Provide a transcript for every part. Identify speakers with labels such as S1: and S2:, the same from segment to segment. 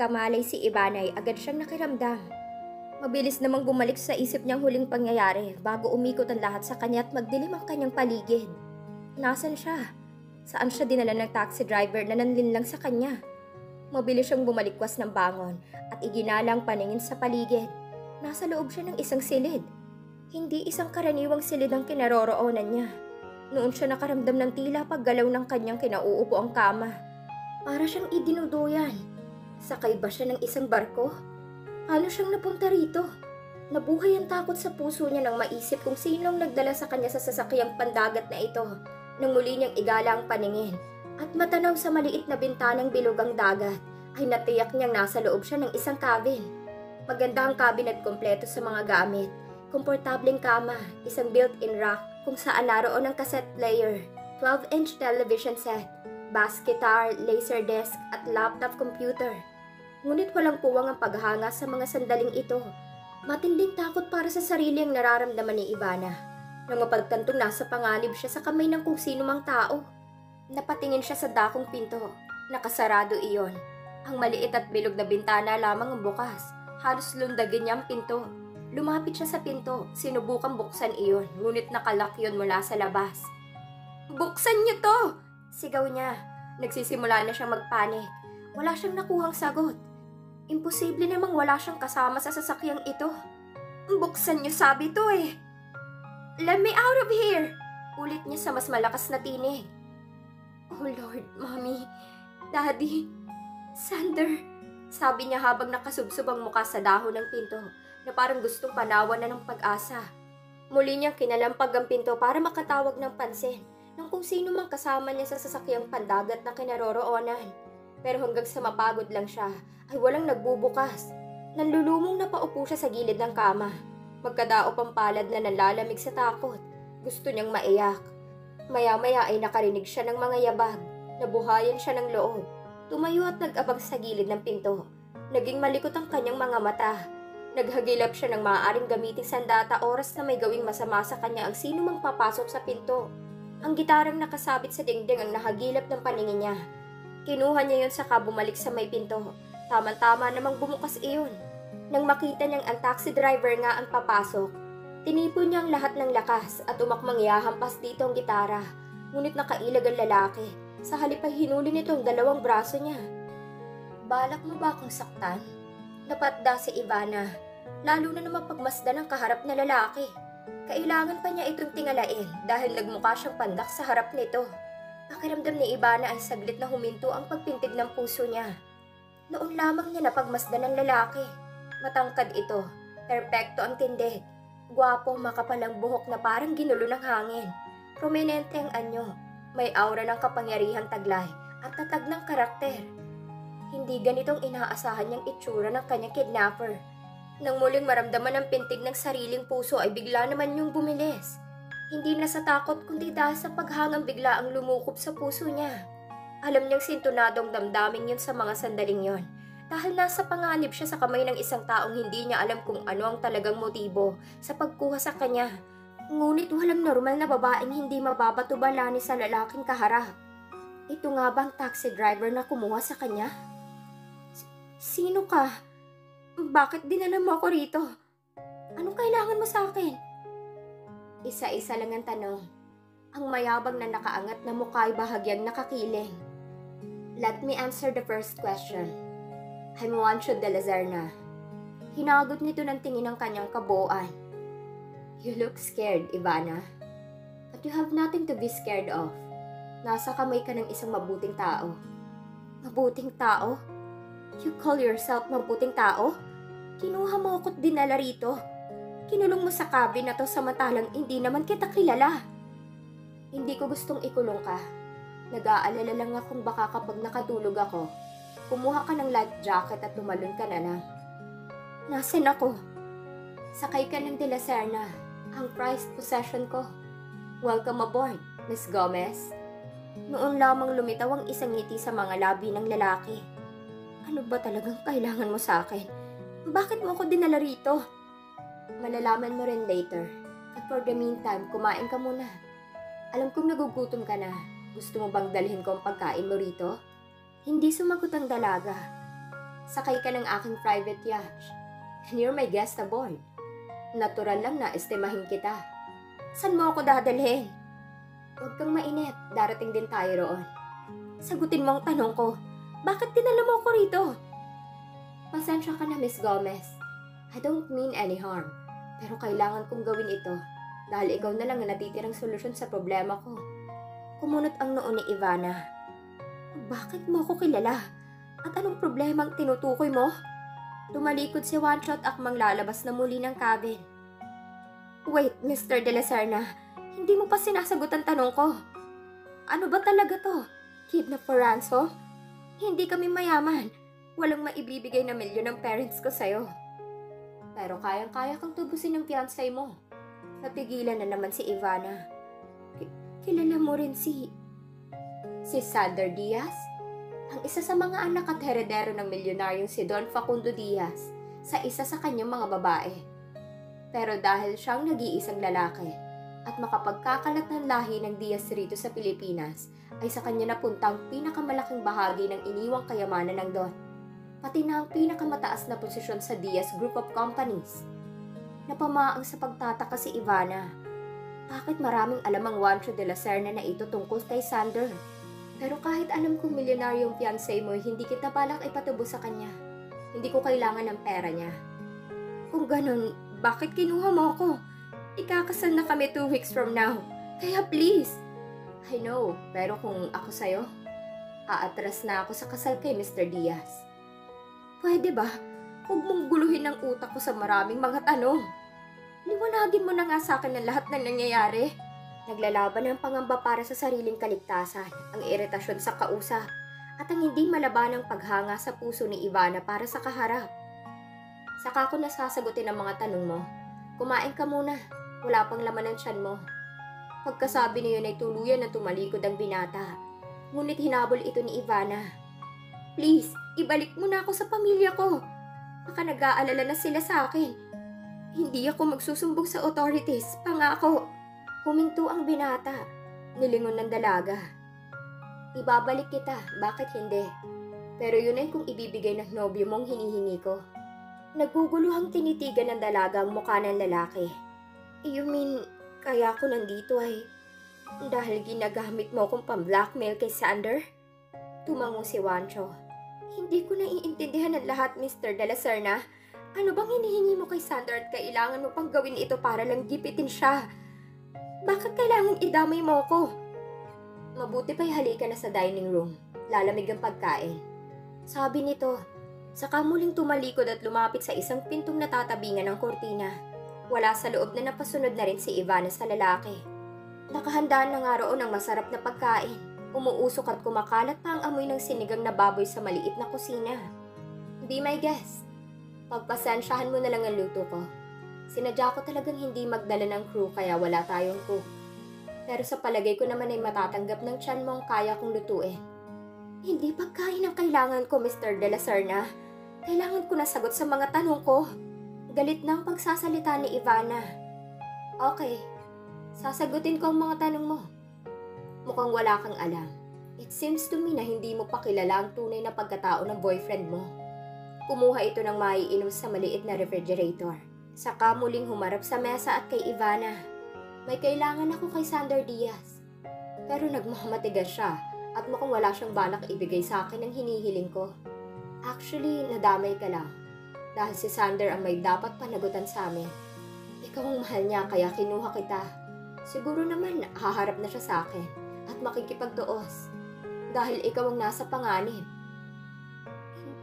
S1: pagkamalay si Ivana ay agad siyang nakiramdam. Mabilis namang bumalik sa isip niyang huling pangyayari bago umikot ang lahat sa kanya at magdilim ang kanyang paligid. Nasaan siya? Saan siya dinala ng taxi driver na nanlinlang sa kanya? Mabilis siyang bumalikwas ng bangon at iginalang paningin sa paligid. Nasa loob siya ng isang silid. Hindi isang karaniwang silid ang kinaroroonan niya. Noon siya nakaramdam ng tila paggalaw ng kanyang kinauupo ang kama. Para siyang idinuduyan. Sakay ba siya ng isang barko? Paano siyang napunta rito? Nabuhay ang takot sa puso niya nang maisip kung sinong nagdala sa kanya sa sasakyang pandagat na ito. Nang muli niyang igala ang paningin at matanaw sa maliit na bintanang bilog ang dagat, ay natiyak niyang nasa loob siya ng isang cabin. Maganda ang cabin at kompleto sa mga gamit. Komportableng kama, isang built-in rack kung saan naroon ang cassette player, 12-inch television set, bass guitar, laserdisc at laptop computer. Ngunit walang puwang ang paghanga sa mga sandaling ito. Matinding takot para sa sarili ang nararamdaman ni Ivana. Nang mapagtantong nasa panganib siya sa kamay ng kung sino mang tao. Napatingin siya sa dakong pinto. Nakasarado iyon. Ang maliit at bilog na bintana lamang ang bukas. Halos lundagin niya ang pinto. Lumapit siya sa pinto, sinubukang buksan iyon, ngunit nakalak yun mula sa labas. "Buksan niyo to!" Sigaw niya. Nagsisimula na siyang magpanik. Wala siyang nakuhang sagot. Imposible namang wala siyang kasama sa sasakyang ito. "Buksan niyo, sabi to eh." "Let me out of here!" Ulit niya sa mas malakas na tinig. "Oh Lord, Mommy, Daddy, Sander," sabi niya habang nakasubsob ang muka sa dahon ng pinto na parang gustong panawan na ng pag-asa. Muli niyang kinalampag ang pinto para makatawag ng pansin ng kung sino mang kasama niya sa sasakyang pandagat na kinaroroonan. Pero hanggang sa mapagod lang siya ay walang nagbubukas. Nanlulumong na paupo siya sa gilid ng kama. Magkadaop ang palad na nanlalamig sa takot. Gusto niyang maiyak. Maya-maya ay nakarinig siya ng mga yabag. Nabuhayan siya ng loob. Tumayo at nag-abang sa gilid ng pinto. Naging malikot ang kanyang mga mata. Naghagilap siya ng maaaring gamiting sandata oras na may gawing masama sa kanya ang sino mang papasok sa pinto. Ang gitarang nakasabit sa dingding ang nahagilap ng paningin niya. Kinuha niya yun saka bumalik sa may pinto. Tama-tama namang bumukas iyon. Nang makita niyang ang taxi driver nga ang papasok, tinipon niya ang lahat ng lakas at umakmang ihahampas dito ang gitara. Ngunit nakailag ang lalaki. Sa halip ay hinuli nito ang dalawang braso niya. "Balak mo ba akong saktan?" Napatda si Ivana, lalo na mapagmasdan ang kaharap na lalaki. Kailangan pa niya itong tingalain dahil nagmukha siyang pandak sa harap nito. Pakiramdam ni Ivana ay saglit na huminto ang pagpintig ng puso niya. Noon lamang niya napagmasdan ang lalaki. Matangkad ito, perpekto ang tindig. Gwapo, makapal ang buhok na parang ginulo ng hangin. Prominente ang anyo, may aura ng kapangyarihang taglay at tatag ng karakter. Hindi ganitong inaasahan niyang itsura ng kanyang kidnapper. Nang muling maramdaman ang pintig ng sariling puso ay bigla naman yung bumilis. Hindi na sa takot kundi dahil sa paghangang bigla ang lumukop sa puso niya. Alam niyang sintonadong damdamin yun sa mga sandaling yon. Dahil nasa panganib siya sa kamay ng isang taong hindi niya alam kung ano ang talagang motibo sa pagkuha sa kanya. Ngunit walang normal na babaeng hindi mababatubalanin sa lalaking kaharap. Ito nga bang taxi driver na kumuha sa kanya? "Sino ka? Bakit dinala mo ako rito? Anong kailangan mo sa akin?" Isa-isa lang ang tanong. Ang mayabang na nakaangat na mukha ay bahagyang nakakiling. "Let me answer the first question. I'm Juancho de la Serna." Hinagot nito ng tingin ng kanyang kabuuan. "You look scared, Ivana. But you have nothing to be scared of. Nasa kamay ka ng isang mabuting tao." "Mabuting tao? You call yourself mabuting tao? Kinuha mo ako't dinala rito. Kinulong mo sa cabin na to samantalang hindi naman kita kilala." "Hindi ko gustong ikulong ka. Nag-aalala lang akong baka kapag nakatulog ako, kumuha ka ng life jacket at tumalon ka na lang." "Nasaan ako?" "Sakay ka ng De La Serna, ang prized possession ko." "Welcome aboard, Miss Gomez." Noon lamang lumitaw ang isang ngiti sa mga labi ng lalaki. "Ano ba talagang kailangan mo sa akin? Bakit mo ako dinala rito?" "Malalaman mo rin later. At for the meantime, kumain ka muna. Alam kong nagugutom ka na. Gusto mo bang dalhin ko ang pagkain mo rito?" Hindi sumagot ang dalaga. Sakay ka ng aking private yacht. And you're my guest aboard. Natural lang na estimahin kita. San mo ako dadalhin? Huwag kang mainip, darating din tayo roon. Sagutin mo ang tanong ko, bakit dinala mo ako rito? Pasensya ka na, Miss Gomez. I don't mean any harm, pero kailangan kong gawin ito dahil ikaw na lang ang natitirang solusyon sa problema ko. Kumunot ang noo ni Ivana. Bakit mo ako kilala? At anong problema ang tinutukoy mo? Tumalikod si Juancho at akmang lalabas na muli ng cabin. Wait, Mr. De La Serna, hindi mo pa sinasagot ang tanong ko. Ano ba talaga to? Kidnap for ransom? Hindi kami mayaman. Walang maibibigay na milyon ng parents ko sa'yo. Pero kayang-kaya kang tubusin ng fiancé mo. Napigilan na naman si Ivana. Kilala mo rin si Sander Diaz? Ang isa sa mga anak at heredero ng milyonaryong si Don Facundo Diaz sa isa sa kanyang mga babae. Pero dahil siyang nag-iisang lalaki at makapagkakalat ng lahi ng Diaz rito sa Pilipinas, ay sa kanya napuntang pinakamalaking bahagi ng iniwang kayamanan ng Don, pati na ang pinakamataas na posisyon sa Diaz Group of Companies. Napamaang sa pagtataka si Ivana. Bakit maraming alam ang Juancho de la Serna na ito tungkol kay Sander? Pero kahit alam kong milyonaryong fiancé mo, hindi kita balak ipatubo sa kanya. Hindi ko kailangan ng pera niya. Kung ganun, bakit kinuha mo ako? Ikakasal na kami 2 weeks from now. Kaya please. I know, pero kung ako sa'yo, aatras na ako sa kasal kay Mr. Diaz. Pwede ba? Huwag mong guluhin ang utak ko sa maraming mga tanong. Liwanagin mo na nga sa akin ang lahat ng nangyayari. Naglalaban ang pangamba para sa sariling kaligtasan, ang iritasyon sa kausap, at ang hindi malabanang paghanga sa puso ni Ivana para sa kaharap. Saka ko nasasagutin ang mga tanong mo. Kumain ka muna, wala pang laman ng tiyan mo. Pagkasabi niyon ay tuluyan na tumalikod ang binata. Ngunit hinabol ito ni Ivana. Please, ibalik mo na ako sa pamilya ko. Baka nag-aalala na sila sa akin. Hindi ako magsusumbong sa authorities, pangako. Huminto ang binata. Nilingon ng dalaga. Ibabalik kita, bakit hindi? Pero yun ay kung ibibigay ng nobyo mong hinihingi ko. Naguguluhang tinitigan ng dalaga ang mukha ng lalaki. You mean, kaya ako nandito ay dahil ginagamit mo akong pang-blackmail kay Sander? Tumango si Juancho. Hindi ko naiintindihan ang lahat, Mr. De La Serna. Ano bang hinihingi mo kay Sander at kailangan mo pang gawin ito para lang gipitin siya? Bakit kailangan idamay mo ko? Mabuti pa'y halika na sa dining room. Lalamig ang pagkain. Sabi nito, saka muling tumalikod at lumapit sa isang pintong natatabingan ng kortina. Wala sa loob na napasunod na rin si Ivana sa lalaki. Nakahandaan na nga roon ang masarap na pagkain. Umuusok at kumakalat pa ang amoy ng sinigang na baboy sa maliit na kusina. Be my guest. Pagpasensyahan mo na lang ang luto ko. Sinadya ko talagang hindi magdala ng crew kaya wala tayong cook. Pero sa palagay ko naman ay matatanggap ng tiyan mo ang kaya kong lutuin. Hindi pagkain ang kailangan ko, Mr. De La Serna. Kailangan ko na sagot sa mga tanong ko. Galit na ang pagsasalita ni Ivana. Okay, sasagutin ko ang mga tanong mo. Mukhang wala kang alam. It seems to me na hindi mo pa kilala ang tunay na pagkatao ng boyfriend mo. Kumuha ito ng maiinom sa maliit na refrigerator. Saka muling humarap sa mesa at kay Ivana. May kailangan ako kay Sander Diaz. Pero nagmamatigas siya at mukhang wala siyang balak ibigay sa akin ang hinihiling ko. Actually, nadamay ka lang. Dahil si Sander ang may dapat panagutan sa amin. Ikaw ang mahal niya kaya kinuha kita. Siguro naman haharap na siya sa akin at makikipagtuos. Dahil ikaw ang nasa panganib.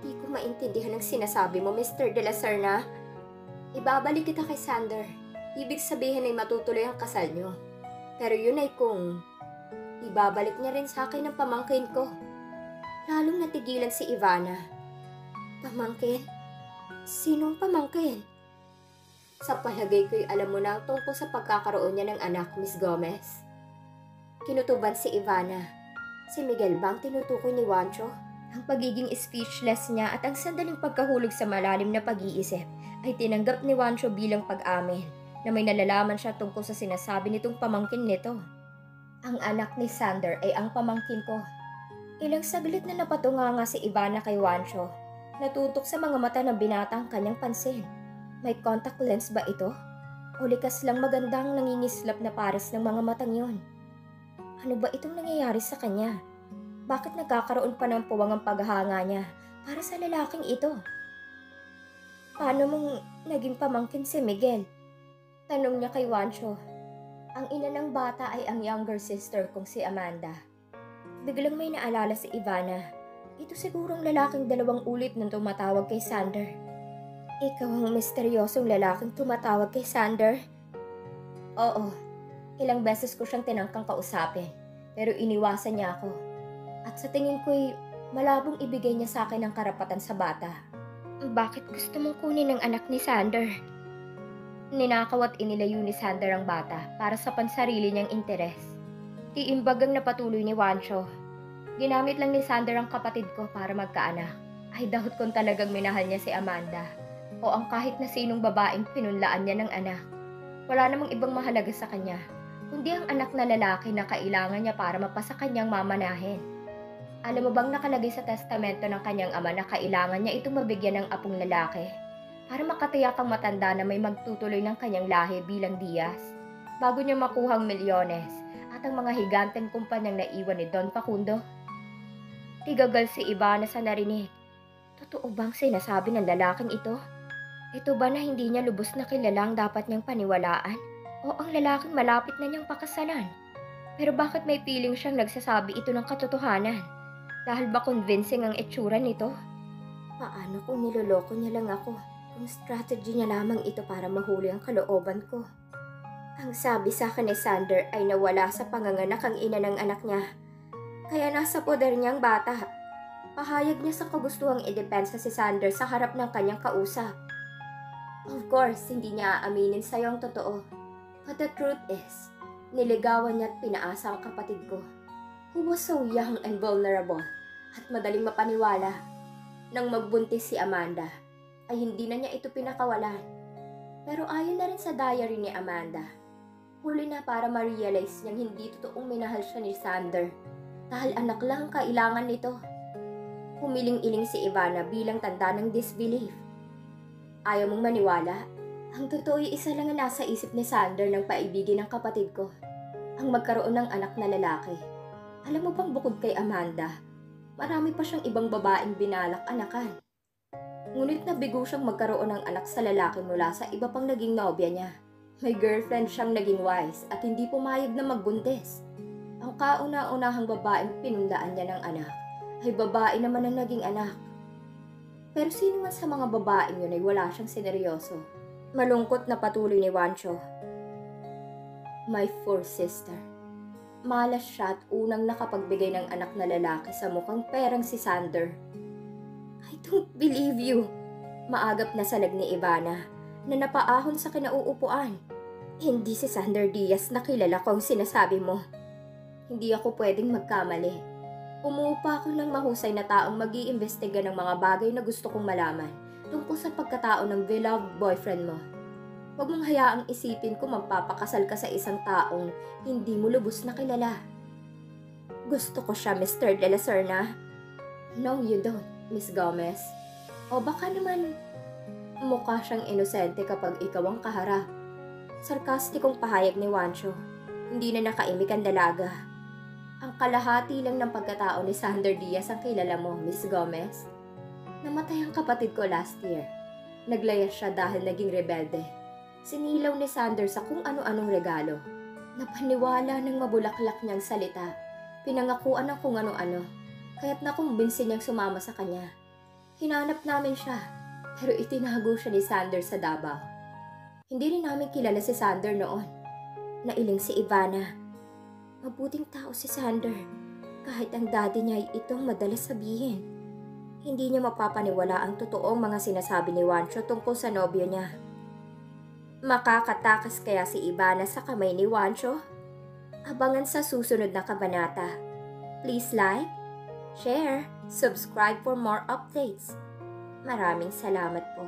S1: Hindi ko maintindihan ang sinasabi mo, Mr. De La Serna. Ibabalik kita kay Sander. Ibig sabihin ay matutuloy ang kasal niyo. Pero yun ay kung ibabalik niya rin sa akin ang pamangkin ko. Lalong natigilan si Ivana. Pamangkin? Sinong pamangkin? Sa palagay ko'y alam mo na ang tungkol sa pagkakaroon niya ng anak, Miss Gomez. Kinutuban si Ivana. Si Miguel bang tinutukoy ni Juancho? Ang pagiging speechless niya at ang sandaling pagkahulog sa malalim na pag-iisip ay tinanggap ni Juancho bilang pag-amin na may nalalaman siya tungkol sa sinasabi nitong pamangkin nito. Ang anak ni Sander ay ang pamangkin ko. Ilang saglit na napatunganga si Ivana kay Juancho. Natutok sa mga mata ng binata ang kanyang pansin. May contact lens ba ito? O likas lang magandang nangingislap na pares ng mga matang yon? Ano ba itong nangyayari sa kanya? Bakit nagkakaroon pa ng puwang ang paghahanga niya para sa lalaking ito? Paano mong naging pamangkin si Miguel? Tanong niya kay Juancho. Ang ina ng bata ay ang younger sister kong si Amanda. Biglang may naalala si Ivana. Ito sigurong lalaking 2 ulit nang tumatawag kay Sander. Ikaw ang misteryosong lalaking tumatawag kay Sander? Oo, ilang beses ko siyang tinangkang kausapin, pero iniwasan niya ako. At sa tingin ko'y malabong ibigay niya sa akin ang karapatan sa bata. Bakit gusto mong kunin ang anak ni Sander? Ninakaw at inilayo ni Sander ang bata para sa pansarili niyang interes. Iimbagang napatuloy ni Juancho. Ginamit lang ni Sander ang kapatid ko para magkaanak. I doubt kung talagang minahal niya si Amanda o ang kahit na sinong babaeng pinunlaan niya ng anak. Wala namang ibang mahalaga sa kanya, kundi ang anak na lalaki na kailangan niya para mapasa kanyang mamanahin. Alam mo bang nakalagay sa testamento ng kanyang ama na kailangan niya itong mabigyan ng apong lalaki para makatiyak ang matanda na may magtutuloy ng kanyang lahi bilang Diaz bago niya makuhang milyones at ang mga higanteng kumpanyang naiwan ni Don Facundo? Tigagal si Ivana sa narinig. Totoo bang sinasabi ng lalaking ito? Ito ba na hindi niya lubos na kilala ang dapat niyang paniwalaan? O ang lalaking malapit na niyang pakasalan? Pero bakit may feeling siyang nagsasabi ito ng katotohanan? Dahil ba convincing ang itsura nito? Paano kung niloloko niya lang ako? Kung strategy niya lamang ito para mahuli ang kalooban ko? Ang sabi sa akin ni Sander ay nawala sa panganganak ang ina ng anak niya. Kaya nasa poder niyang bata. Pahayag niya sa kagustuhang idepensa si Sander sa harap ng kanyang kausap. Of course, hindi niya aaminin sa'yo ang totoo. But the truth is, niligawan niya at pinaasa ang kapatid ko, who was so young and vulnerable at madaling mapaniwala. Nang magbuntis si Amanda, ay hindi na niya ito pinakawalan. Pero ayon na rin sa diary ni Amanda, huli na para ma-realize niyang hindi totoong minahal siya ni Sander dahil anak lang ang kailangan nito. Humiling-iling si Ivana bilang tanda ng disbelief. Ayaw mong maniwala? Ang totoo ay isa lang ang nasa isip ni Sander ng paibigin ng kapatid ko, ang magkaroon ng anak na lalaki. Alam mo bang bukod kay Amanda, marami pa siyang ibang babaeng binalak anakan. Ngunit nabigo siyang magkaroon ng anak sa lalaki mula sa iba pang naging nobya niya. May girlfriend siyang naging wise at hindi pumayag na magbuntis. Ang kauna-unahang babaeng pinundaan niya ng anak ay babae naman ang naging anak. Pero sino man sa mga babaeng yun ay wala siyang sineryoso. Malungkot na patuloy ni Juancho. My fourth sister. Malas siya at unang nakapagbigay ng anak na lalaki sa mukhang perang si Sander. I don't believe you. Maagap na salag ni Ivana na napaahon sa kinauupuan. Hindi si Sander Diaz na kilala ko ang sinasabi mo. Hindi ako pwedeng magkamali. Umuupa ako ng mahusay na taong mag-iimbestiga ng mga bagay na gusto kong malaman tungkol sa pagkatao ng beloved boyfriend mo. Huwag mong hayaang isipin kung magpapakasal ka sa isang taong hindi mo lubos na kilala. Gusto ko siya, Mr. De La Serna. No, you don't, Miss Gomez. O baka naman mukha siyang inosente kapag ikaw ang kaharap. Sarkastikong pahayag ni Juancho. Hindi na nakaimik ang dalaga. Ang kalahati lang ng pagkatao ni Sander Diaz ang kilala mo, Miss Gomez. Namatay ang kapatid ko last year. Naglayas siya dahil naging rebelde. Sinilaw ni Sander sa kung ano-anong regalo. Napaniwala ng mabulaklak niyang salita. Pinangakuan ng kung ano-ano. Kaya't nakumbinsin niyang sumama sa kanya. Hinanap namin siya, pero itinago siya ni Sander sa Davao. Hindi rin namin kilala si Sander noon. Nailing si Ivana. Mabuting tao si Sander, kahit ang daddy niya ay itong madalas sabihin. Hindi niya mapapaniwala ang totoong mga sinasabi ni Juancho tungkol sa nobyo niya. Makakatakas kaya si Ivana sa kamay ni Juancho? Abangan sa susunod na kabanata. Please like, share, subscribe for more updates. Maraming salamat po.